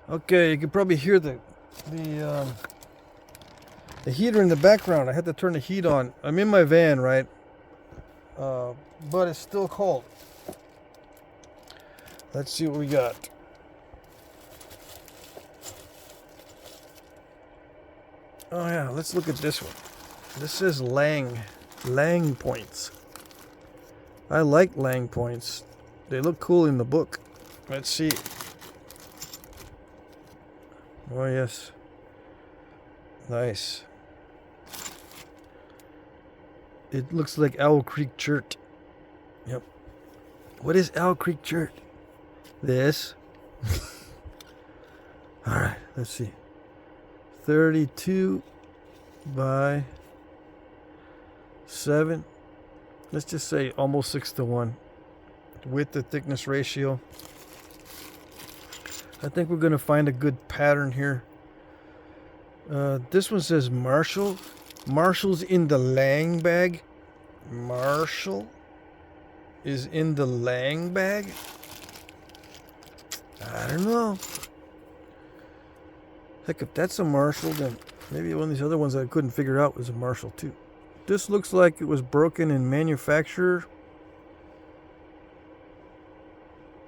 Okay, you can probably hear the heater in the background. I had to turn the heat on. I'm in my van, right? But it's still cold. Let's see what we got. Oh yeah, let's look at this one. This is Lang points. I like Lang points. They look cool in the book. Let's see. Oh yes. Nice. It looks like Owl Creek Chert. Yep. What is Owl Creek Chert? This. Alright, let's see. 32 by 7. Let's just say almost 6:1. Width to thickness ratio. I think we're going to find a good pattern here. This one says Marshall. Marshall's in the Lang bag. Marshall is in the Lang bag. I don't know. Heck, if that's a Marshall, then maybe one of these other ones I couldn't figure out was a Marshall too. This looks like it was broken in manufacture.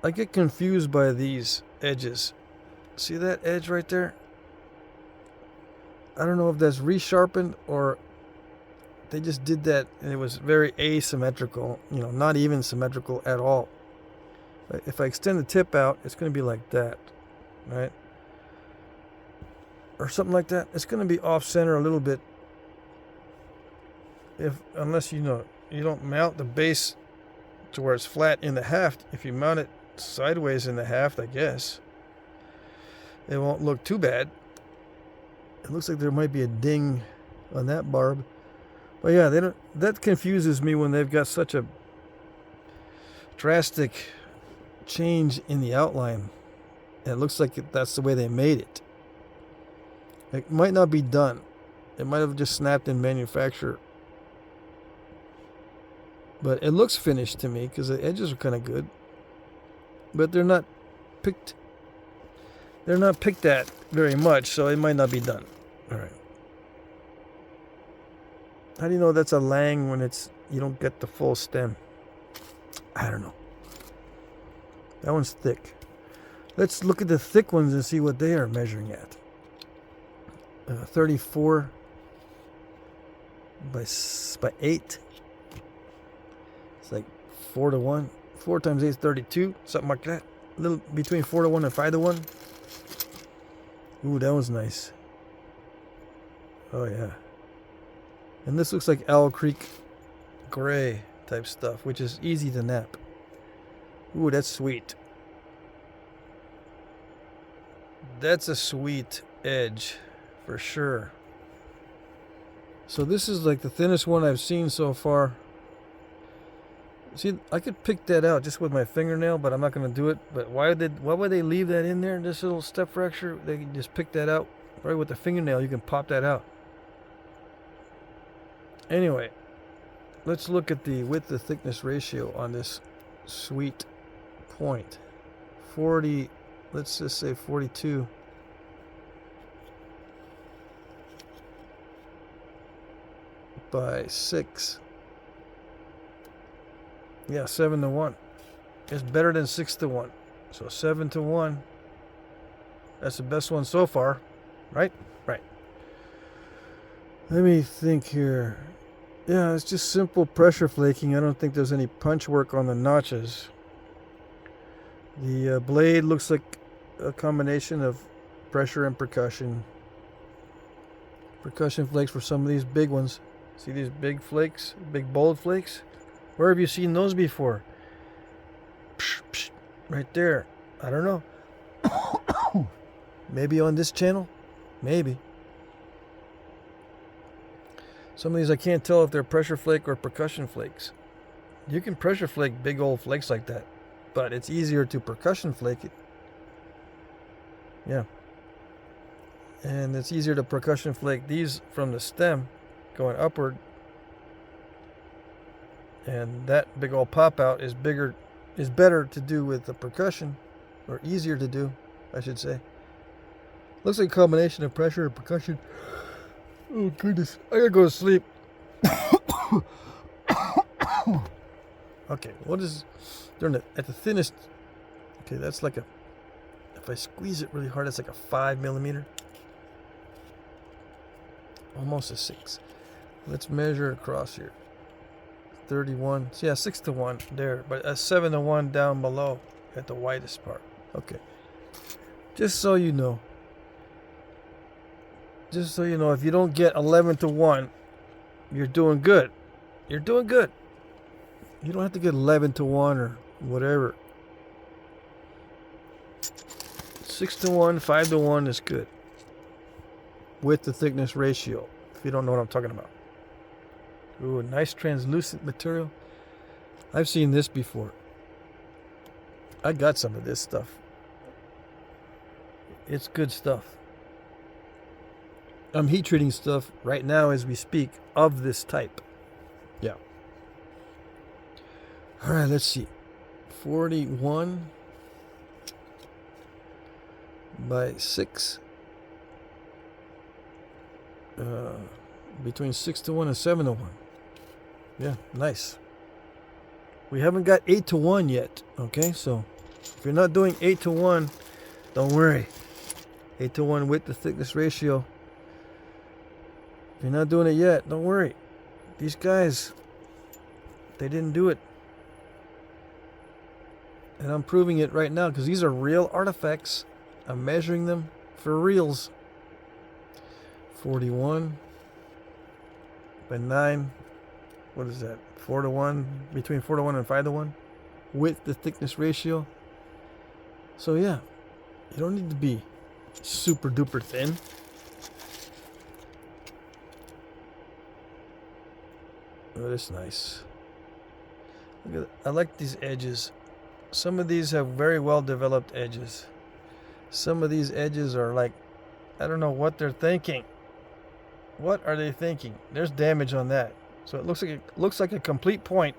I get confused by these edges. See that edge right there? I don't know if that's resharpened or they just did that and it was very asymmetrical, you know, not even symmetrical at all. If I extend the tip out, it's going to be like that, right? Or something like that. It's going to be off center a little bit. Unless you don't mount the base to where it's flat in the haft. If you mount it sideways in the haft, I guess it won't look too bad. It looks like there might be a ding on that barb. But yeah, that confuses me when they've got such a drastic change in the outline. And it looks like that's the way they made it. It might not be done. It might have just snapped in manufacture. But it looks finished to me because the edges are kind of good. But they're not picked. They're not picked at very much, so it might not be done. All right. How do you know that's a Lang when you don't get the full stem? I don't know. That one's thick. Let's look at the thick ones and see what they are measuring at. 34 by 8. It's like 4:1. 4 times 8 is 32, something like that. A little between 4:1 and 5:1. Ooh, that was nice. Oh yeah. And this looks like Owl Creek gray type stuff, which is easy to nap. Ooh, that's sweet. That's a sweet edge for sure. So this is like the thinnest one I've seen so far. See, I could pick that out just with my fingernail, but I'm not going to do it. But why would they leave that in there? This little step fracture, they can just pick that out. Right with the fingernail, you can pop that out. Anyway, let's look at the width to thickness ratio on this sweet point. 40, let's just say 42. By 6. Yeah, 7:1. It's better than 6:1. So 7:1. That's the best one so far. Right? Right. Let me think here. Yeah, it's just simple pressure flaking. I don't think there's any punch work on the notches. The blade looks like a combination of pressure and percussion. Percussion flakes for some of these big ones. See these big flakes? Big bold flakes? Where have you seen those before? Psh, psh, right there. I don't know. Maybe on this channel? Maybe. Some of these I can't tell if they're pressure flake or percussion flakes. You can pressure flake big old flakes like that, but it's easier to percussion flake it. Yeah. And it's easier to percussion flake these from the stem going upward. And that big old pop out is better to do with the percussion, or easier to do, I should say. Looks like a combination of pressure and percussion. Oh goodness, I gotta go to sleep. Okay, what is at the thinnest? Okay, that's like a. If I squeeze it really hard, it's like a 5 millimeter. Almost a 6. Let's measure across here. 31. So yeah, 6 to 1 there, but a 7 to 1 down below at the widest part. Okay. Just so you know. Just so you know, if you don't get 11 to 1, you're doing good. You're doing good. You don't have to get 11 to 1 or whatever. 6 to 1, 5 to 1 is good. With the thickness ratio, if you don't know what I'm talking about. Ooh, a nice translucent material. I've seen this before. I got some of this stuff. It's good stuff. I'm heat treating stuff right now as we speak of this type. Yeah. All right, let's see. 41 by 6. Between 6 to 1 and 7 to 1. Yeah, nice. We haven't got 8 to 1 yet. Okay, so if you're not doing 8 to 1, don't worry. 8 to 1 with the thickness ratio. If you're not doing it yet, don't worry. These guys, they didn't do it. And I'm proving it right now because these are real artifacts. I'm measuring them for reals. 41 by 9. What is that? 4 to 1. Between 4 to 1 and 5 to 1. With the thickness ratio. So yeah, you don't need to be super duper thin. Oh, that's nice. Look at I like these edges. Some of these have very well developed edges. Some of these edges are like, I don't know what they're thinking. What are they thinking? There's damage on that. So it looks like a complete point.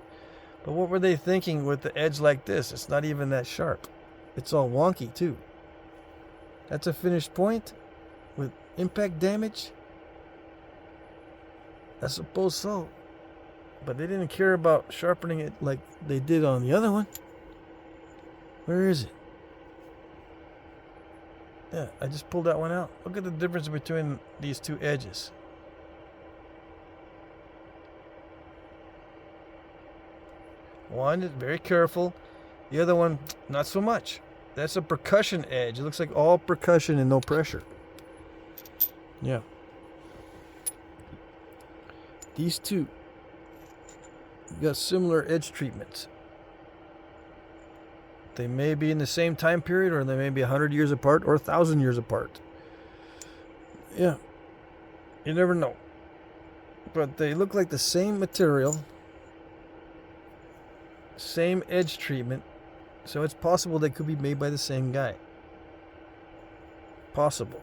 But what were they thinking with the edge like this? It's not even that sharp. It's all wonky too. That's a finished point with impact damage? I suppose so. But they didn't care about sharpening it like they did on the other one. Where is it? Yeah, I just pulled that one out. Look at the difference between these two edges. One is very careful. The other one, not so much. That's a percussion edge. It looks like all percussion and no pressure. Yeah. These two got similar edge treatments. They may be in the same time period, or they may be 100 years apart, or 1,000 years apart. Yeah. You never know. But they look like the same material. Same edge treatment. So it's possible they could be made by the same guy. Possible.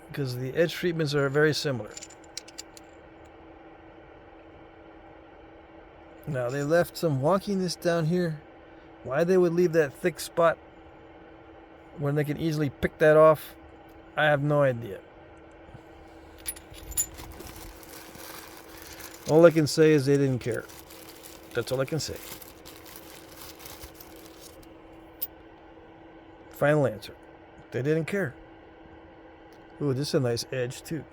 Because the edge treatments are very similar. Now they left some wonkiness down here. Why they would leave that thick spot when they can easily pick that off, I have no idea. All I can say is they didn't care. That's all I can say. Final answer. They didn't care. Ooh, this is a nice edge too.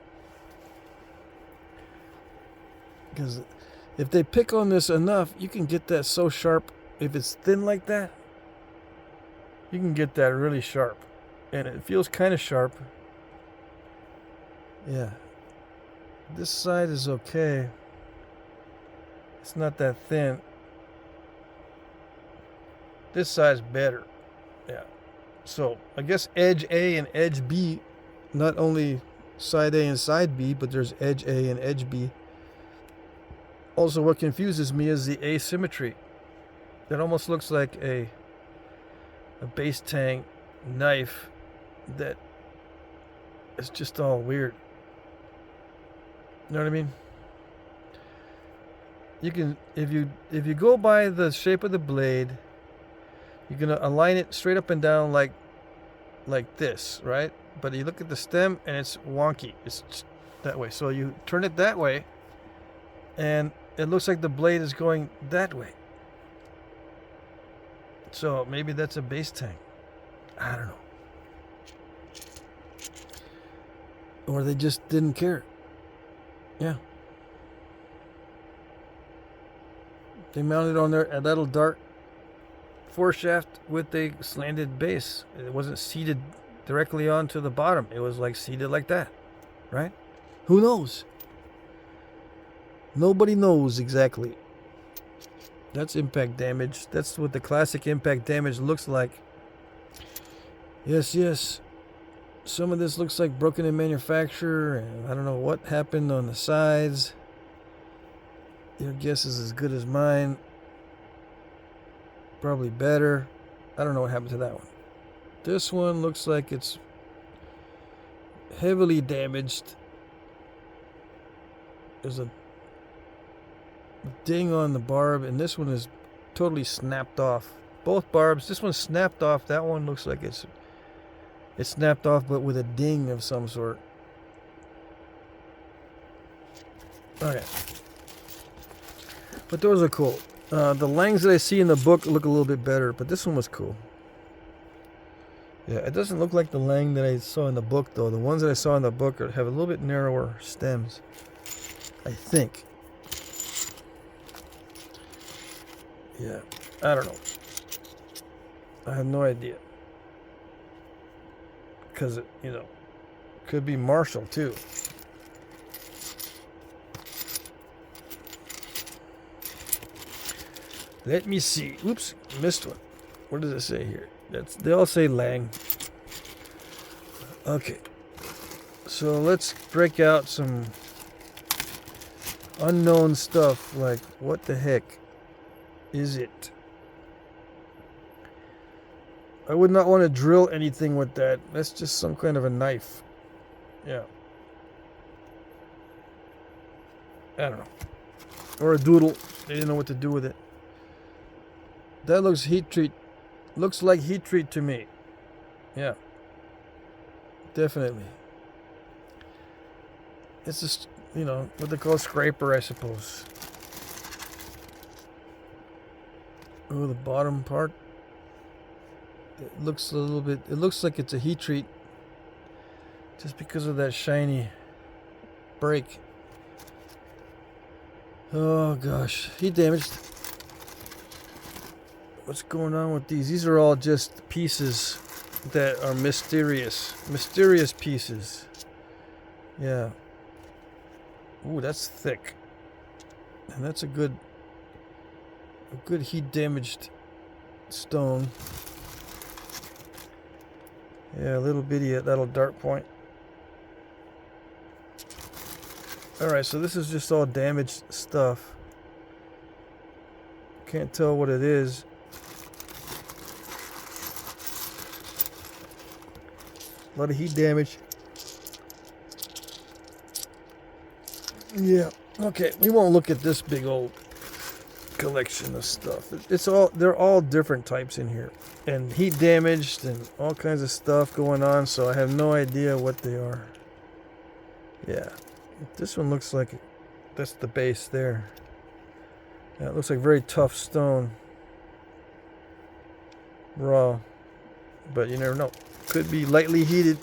Because if they pick on this enough, you can get that so sharp. If it's thin like that, you can get that really sharp. And it feels kind of sharp. Yeah. This side is okay. It's not that thin. This side's better. Yeah. So, I guess edge A and edge B, not only side A and side B, but there's edge A and edge B. Also, what confuses me is the asymmetry. It almost looks like a base tang knife that is just all weird. You know what I mean? You can, if you go by the shape of the blade, you're gonna align it straight up and down like like this, right? But you look at the stem and it's wonky. It's just that way. So you turn it that way and it looks like the blade is going that way. So maybe that's a base tank. I don't know. Or they just didn't care. Yeah. They mounted on there a little dart foreshaft with a slanted base. It wasn't seated directly onto the bottom. It was like seated like that, right? Who knows? Nobody knows exactly. That's impact damage. That's what the classic impact damage looks like. Yes, yes. Some of this looks like broken in manufacture, and I don't know what happened on the sides. Your guess is as good as mine. Probably better. I don't know what happened to that one. This one looks like it's heavily damaged. There's a ding on the barb, and this one is totally snapped off. Both barbs. This one's snapped off. That one looks like it's snapped off, but with a ding of some sort. Okay. But those are cool. The Langs that I see in the book look a little bit better, but this one was cool. Yeah, it doesn't look like the Lang that I saw in the book, though. The ones that I saw in the book have a little bit narrower stems, I think. Yeah, I don't know. I have no idea. Because, it, could be Marshall, too. Let me see. Oops, missed one. What does it say here? They all say Lang. Okay. So let's break out some unknown stuff. Like, what the heck is it? I would not want to drill anything with that. That's just some kind of a knife. Yeah. I don't know. Or a doodle. They didn't know what to do with it. That looks heat treat. Looks like heat treat to me. Yeah. Definitely. It's just, what they call a scraper, I suppose. Oh, the bottom part. It looks a little bit, it looks like it's a heat treat. Just because of that shiny break. Oh gosh. Heat damaged. What's going on with these? These are all just pieces that are mysterious. Mysterious pieces. Yeah. Ooh, that's thick. And that's a good heat damaged stone. Yeah, a little bitty at that little dart point. Alright, so this is just all damaged stuff. Can't tell what it is. A lot of heat damage. Yeah. Okay, we won't look at this big old collection of stuff. They're all different types in here. And heat damaged and all kinds of stuff going on, so I have no idea what they are. Yeah. This one looks like that's the base there. Yeah, it looks like very tough stone. Raw. But you never know. Could be lightly heated.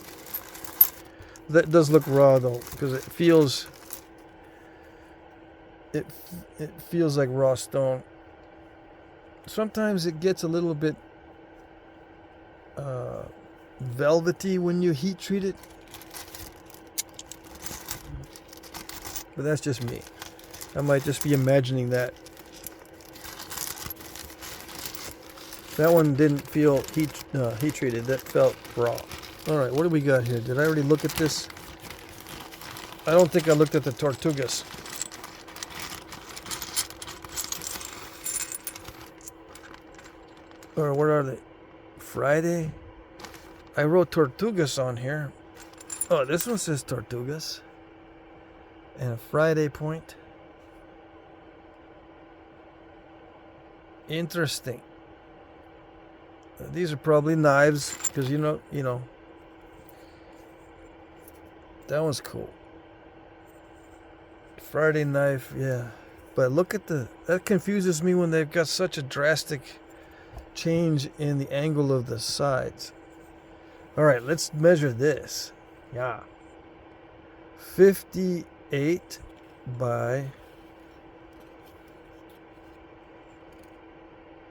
That does look raw though, because it feels like raw stone. Sometimes it gets a little bit velvety when you heat treat it. But that's just me. I might just be imagining that. That one didn't feel heat treated. That felt raw. All right, what do we got here? Did I already look at this? I don't think I looked at the Tortugas. Or what are they? Friday? I wrote Tortugas on here. Oh, this one says Tortugas. And a Friday point. Interesting. These are probably knives, because that one's cool. Friday knife, yeah. But look at that confuses me when they've got such a drastic change in the angle of the sides. All right, let's measure this. Yeah. 58 by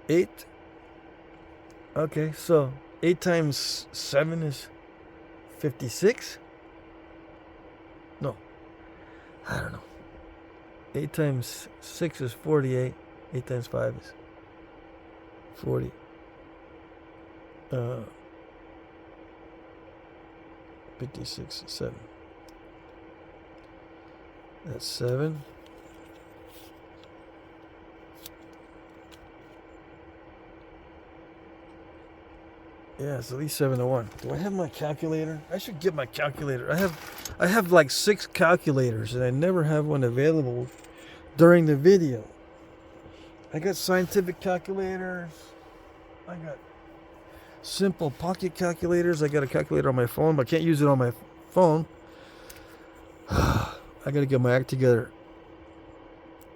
8. Okay, so 8 times 7 is 56? No. I don't know. 8 times 6 is 48. 8 times 5 is 40. 56, 7. That's 7. Yeah, it's at least 7 to 1. Do I have my calculator? I should get my calculator. I have like 6 calculators, and I never have one available during the video. I got scientific calculators. I got simple pocket calculators. I got a calculator on my phone, but I can't use it on my phone. I gotta get my act together.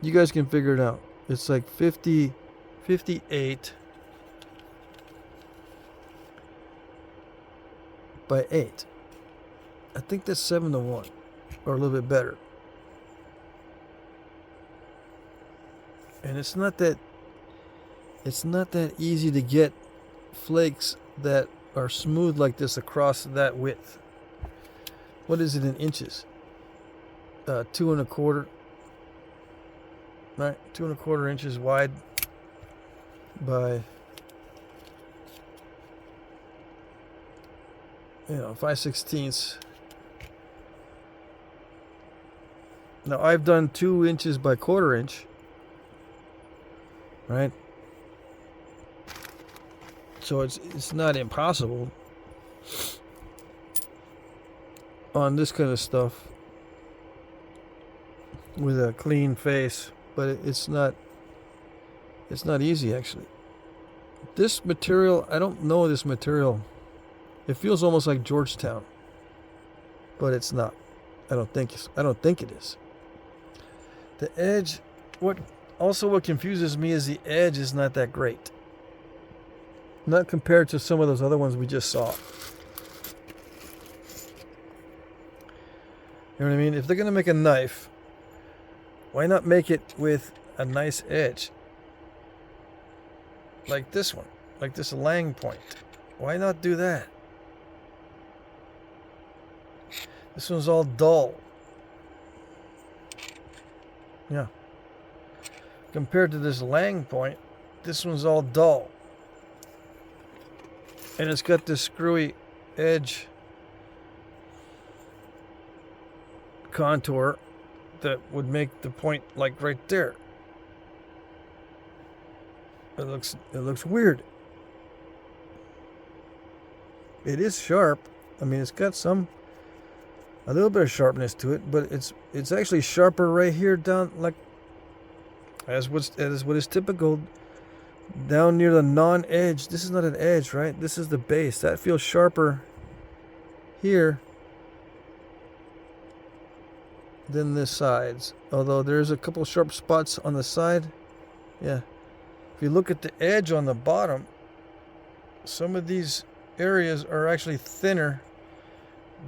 You guys can figure it out. It's like 58 by 8. I think that's 7 to 1, or a little bit better. And it's not that easy to get flakes that are smooth like this across that width. What is it in inches? 2 1/4. Right, 2 1/4 inches wide by 5/16. Now I've done 2 inches by 1/4 inch. Right? So it's not impossible on this kind of stuff with a clean face, but it's not easy actually. This material, I don't know this material. It feels almost like Georgetown, but it's not. I don't think it is. The edge, what confuses me is the edge is not that great. Not compared to some of those other ones we just saw. You know what I mean? If they're going to make a knife, why not make it with a nice edge? Like this one. Like this Lang point. Why not do that? This one's all dull. Yeah. Compared to this Lang point, this one's all dull. And it's got this screwy edge contour that would make the point like right there. It looks weird. It is sharp. I mean, it's got a little bit of sharpness to it, but it's actually sharper right here down, like as what is typical down near the non-edge. This is not an edge, right? This is the base. That feels sharper here than the sides. Although there's a couple sharp spots on the side. Yeah. If you look at the edge on the bottom, some of these areas are actually thinner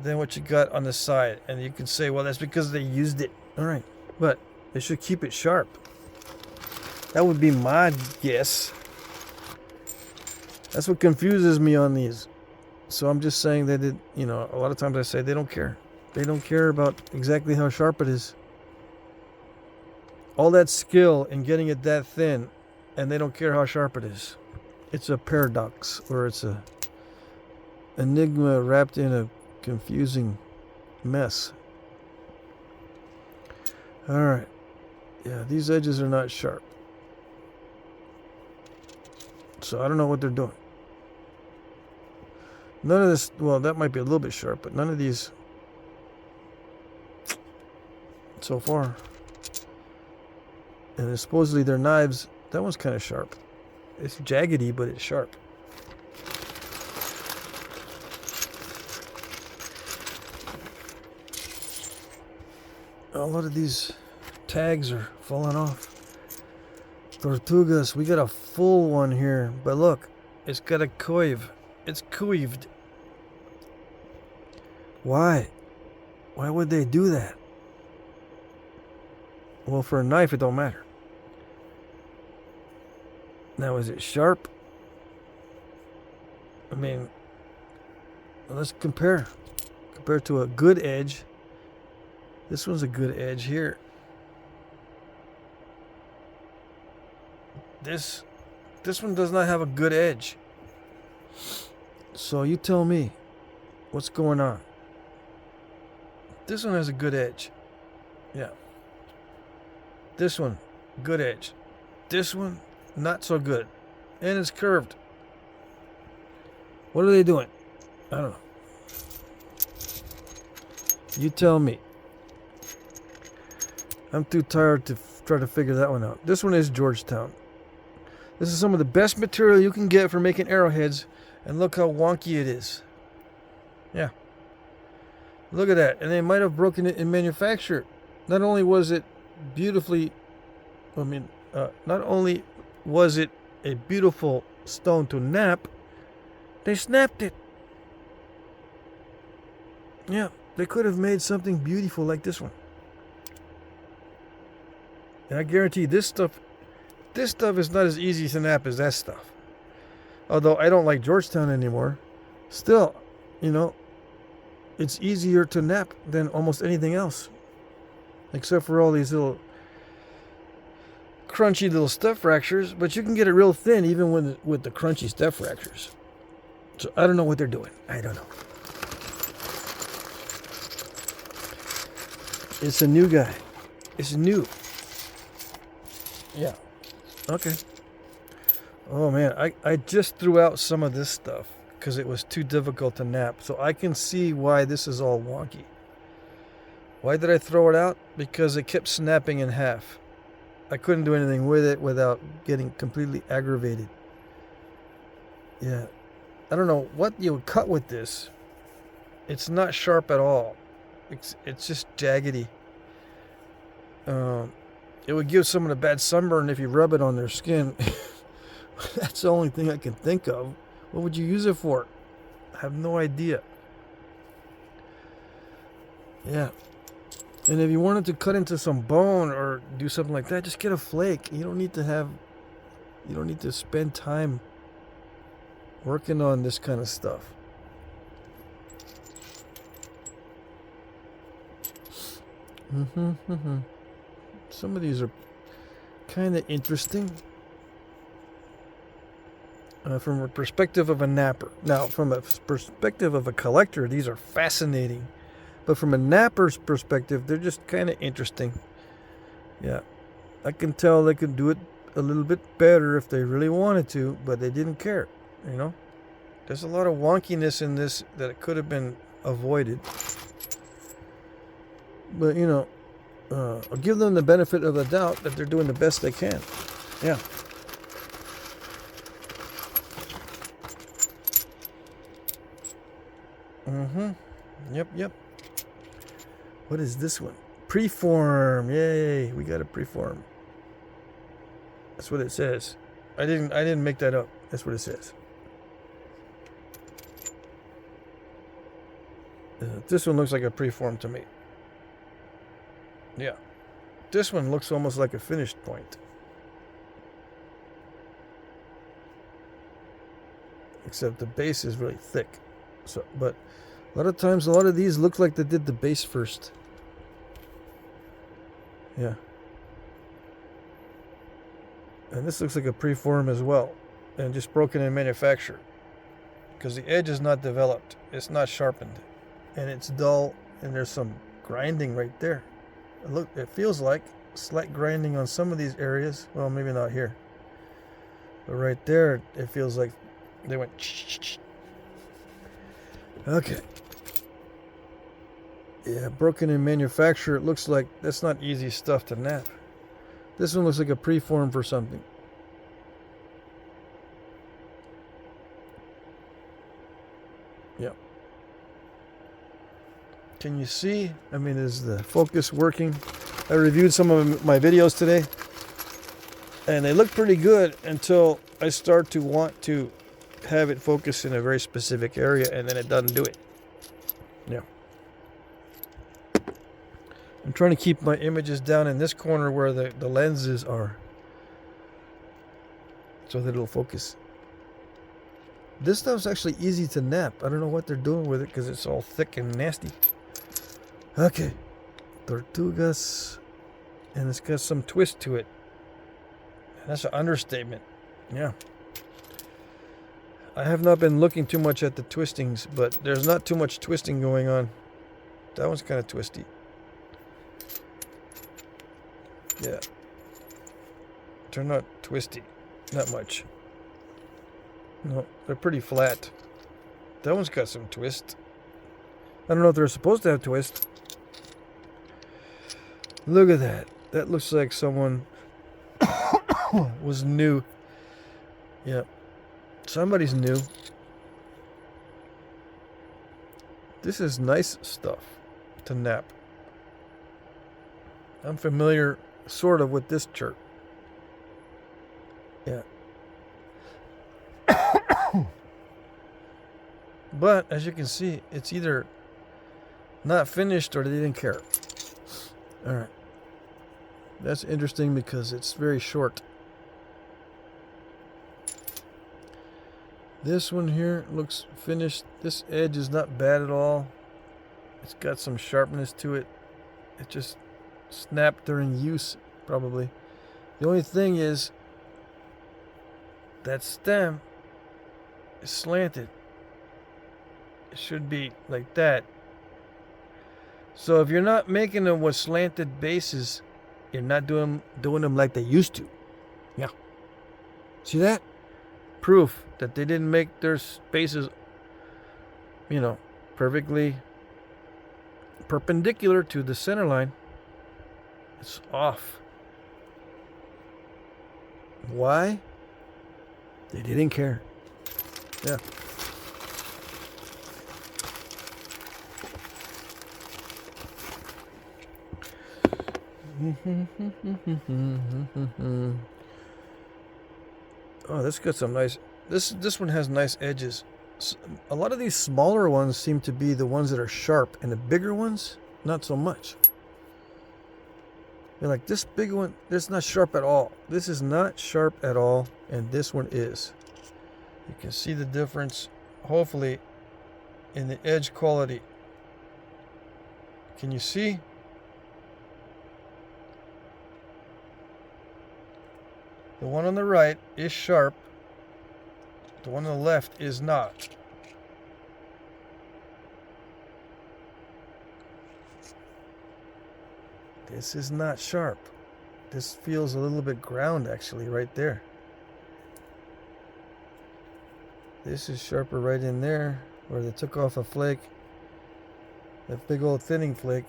than what you got on the side. And you can say, well, that's because they used it. All right. But they should keep it sharp. That would be my guess. That's what confuses me on these. So I'm just saying that a lot of times I say they don't care. They don't care about exactly how sharp it is. All that skill in getting it that thin, and they don't care how sharp it is. It's a paradox, or it's a enigma wrapped in a confusing mess. All right. Yeah, these edges are not sharp. So I don't know what they're doing. None of this, well, that might be a little bit sharp, but none of these so far. And supposedly they're knives. That one's kind of sharp. It's jaggedy, but it's sharp. A lot of these tags are falling off. Tortugas, we got a full one here, but look, it's got a coive. It's coived. Why? Why would they do that? Well, for a knife, it don't matter. Now, is it sharp? I mean, let's compare. Compared to a good edge. This one's a good edge here. This one does not have a good edge. So you tell me, what's going on? This one has a good edge. Yeah. This one, good edge. This one, not so good. And it's curved. What are they doing? I don't know. You tell me. I'm too tired to try to figure that one out. This one is Georgetown. This is some of the best material you can get for making arrowheads. And look how wonky it is. Yeah. Look at that. And they might have broken it in manufacture. Not only was it beautifully... not only was it a beautiful stone to knap, they snapped it. Yeah. They could have made something beautiful like this one. And I guarantee this stuff is not as easy to nap as that stuff. Although I don't like Georgetown anymore. Still, you know, it's easier to nap than almost anything else. Except for all these little crunchy little step fractures. But you can get it real thin even with the crunchy step fractures. So I don't know what they're doing. I don't know. It's a new guy. It's new. Yeah. Okay. Oh man, I just threw out some of this stuff because it was too difficult to nap. So I can see why this is all wonky. Why did I throw it out? Because it kept snapping in half. I couldn't do anything with it without getting completely aggravated. Yeah. I don't know what you would cut with this. It's not sharp at all. It's just jaggedy. It would give someone a bad sunburn if you rub it on their skin. That's the only thing I can think of. What would you use it for? I have no idea. Yeah. And if you wanted to cut into some bone or do something like that, just get a flake. You don't need to spend time working on this kind of stuff. Some of these are kind of interesting from a perspective of a napper. Now, from a perspective of a collector, these are fascinating. But from a napper's perspective, they're just kind of interesting. Yeah, I can tell they could do it a little bit better if they really wanted to, but they didn't care, you know? There's a lot of wonkiness in this that it could have been avoided. But, you know, I'll give them the benefit of the doubt that they're doing the best they can. Yeah. Yep. What is this one? Preform. Yay, we got a preform. That's what it says. I didn't make that up. That's what it says. This one looks like a preform to me. Yeah. This one looks almost like a finished point. Except the base is really thick. So, but a lot of times, a lot of these look like they did the base first. Yeah. And this looks like a preform as well. And just broken in manufacture. Because the edge is not developed. It's not sharpened. And it's dull. And there's some grinding right there. Look, it feels like slight grinding on some of these areas. Well, maybe not here. But right there, it feels like they went... Okay. Yeah, broken in manufacture. It looks like that's not easy stuff to nap. This one looks like a preform for something. Yeah. Can you see? I mean, is the focus working? I reviewed some of my videos today, and they look pretty good until I start to want to have it focus in a very specific area, and then it doesn't do it. Yeah. I'm trying to keep my images down in this corner where the lenses are, so that it'll focus. This stuff's actually easy to nap. I don't know what they're doing with it because it's all thick and nasty. Okay. Tortugas. And it's got some twist to it. That's an understatement. Yeah. I have not been looking too much at the twistings, but there's not too much twisting going on. That one's kind of twisty. Yeah. They're not twisty. Not much. No, they're pretty flat. That one's got some twist. I don't know if they're supposed to have twist. Look at that. That looks like someone was new. Yeah. Somebody's new. This is nice stuff to nap. I'm familiar sort of with this chirp. Yeah. But as you can see, it's either not finished or they didn't care. Alright. That's interesting because it's very short. This one here looks finished. This edge is not bad at all. It's got some sharpness to it. It just snapped during use, probably. The only thing is that stem is slanted. It should be like that. So if you're not making them with slanted bases, you're not doing them like they used to. Yeah. See that? Proof that they didn't make their bases, you know, perfectly perpendicular to the center line. It's off. Why? They didn't care. Yeah. Oh, this got some nice. This one has nice edges. A lot of these smaller ones seem to be the ones that are sharp, and the bigger ones, not so much. You're like, this big one, this is not sharp at all. This is not sharp at all, and this one is. You can see the difference, hopefully, in the edge quality. Can you see? The one on the right is sharp. The one on the left is not. This is not sharp. This feels a little bit ground actually right there. This is sharper right in there where they took off a flake. That big old thinning flake.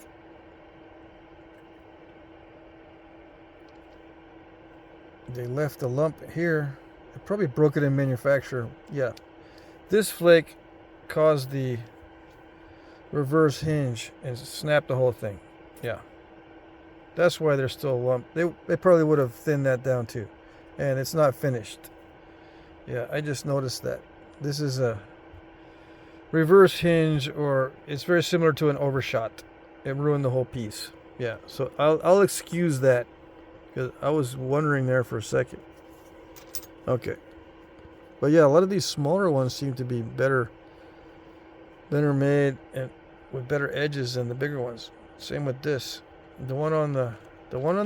They left a lump here. They probably broke it in manufacture. Yeah. This flake caused the reverse hinge and snapped the whole thing. Yeah. That's why there's still a lump. They probably would have thinned that down too. And it's not finished. Yeah, I just noticed that. This is a reverse hinge, or it's very similar to an overshot. It ruined the whole piece. Yeah, so I'll excuse that. Because I was wondering there for a second. Okay. But yeah, a lot of these smaller ones seem to be better made and with better edges than the bigger ones. Same with this. The one on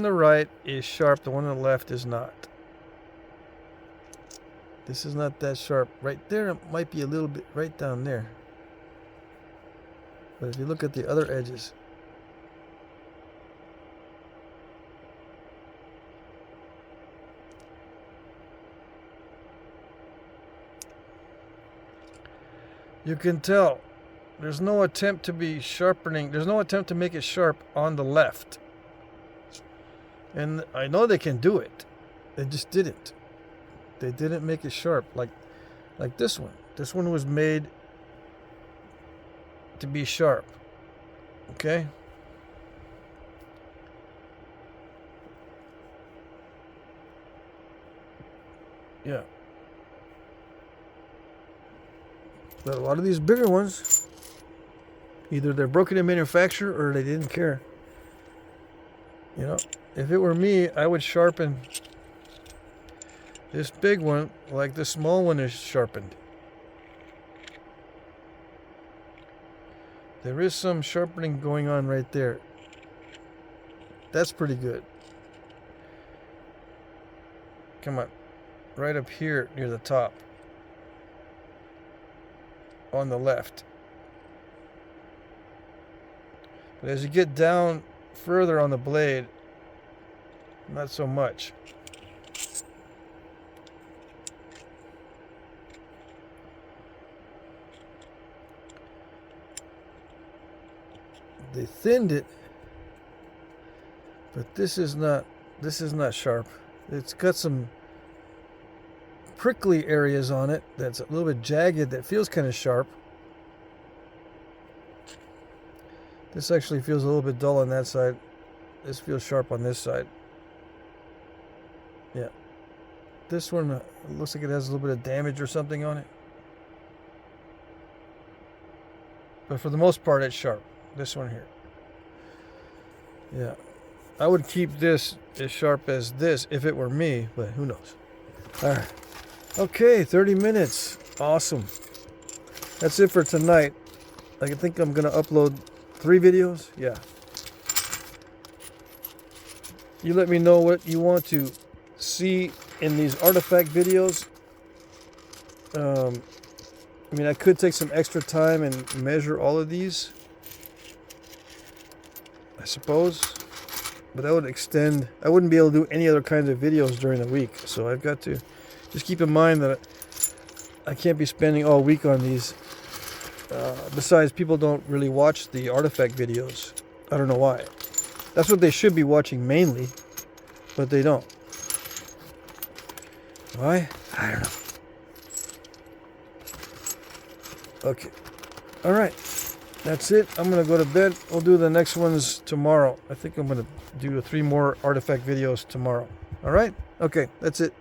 the right is sharp, the one on the left is not. This is not that sharp. Right there it might be a little bit right down there. But if you look at the other edges, you can tell there's no attempt to be sharpening. There's no attempt to make it sharp on the left. And I know they can do it. They just didn't. They didn't make it sharp like this one. This one was made to be sharp. Okay. Yeah. But a lot of these bigger ones, either they're broken in manufacture or they didn't care. You know, if it were me, I would sharpen this big one like the small one is sharpened. There is some sharpening going on right there. That's pretty good. Come on. Right up here near the top. On the left. But as you get down further on the blade, not so much. They thinned it, but this is not sharp. It's got some prickly areas on it that's a little bit jagged that feels kind of sharp. This actually feels a little bit dull on that side. This feels sharp on this side. Yeah. This one looks like it has a little bit of damage or something on it. But for the most part, it's sharp. This one here. Yeah. I would keep this as sharp as this if it were me, but who knows. All right. Okay, 30 minutes. Awesome. That's it for tonight. I think I'm going to upload 3 videos. Yeah. You let me know what you want to see in these artifact videos. I mean, I could take some extra time and measure all of these, I suppose, but that would extend. I wouldn't be able to do any other kinds of videos during the week, so I've got to just keep in mind that I can't be spending all week on these. Besides, people don't really watch the artifact videos. I don't know why. That's what they should be watching mainly, but they don't. Why? I don't know. Okay. All right. That's it. I'm going to go to bed. We'll do the next ones tomorrow. I think I'm going to do 3 more artifact videos tomorrow. All right? Okay. That's it.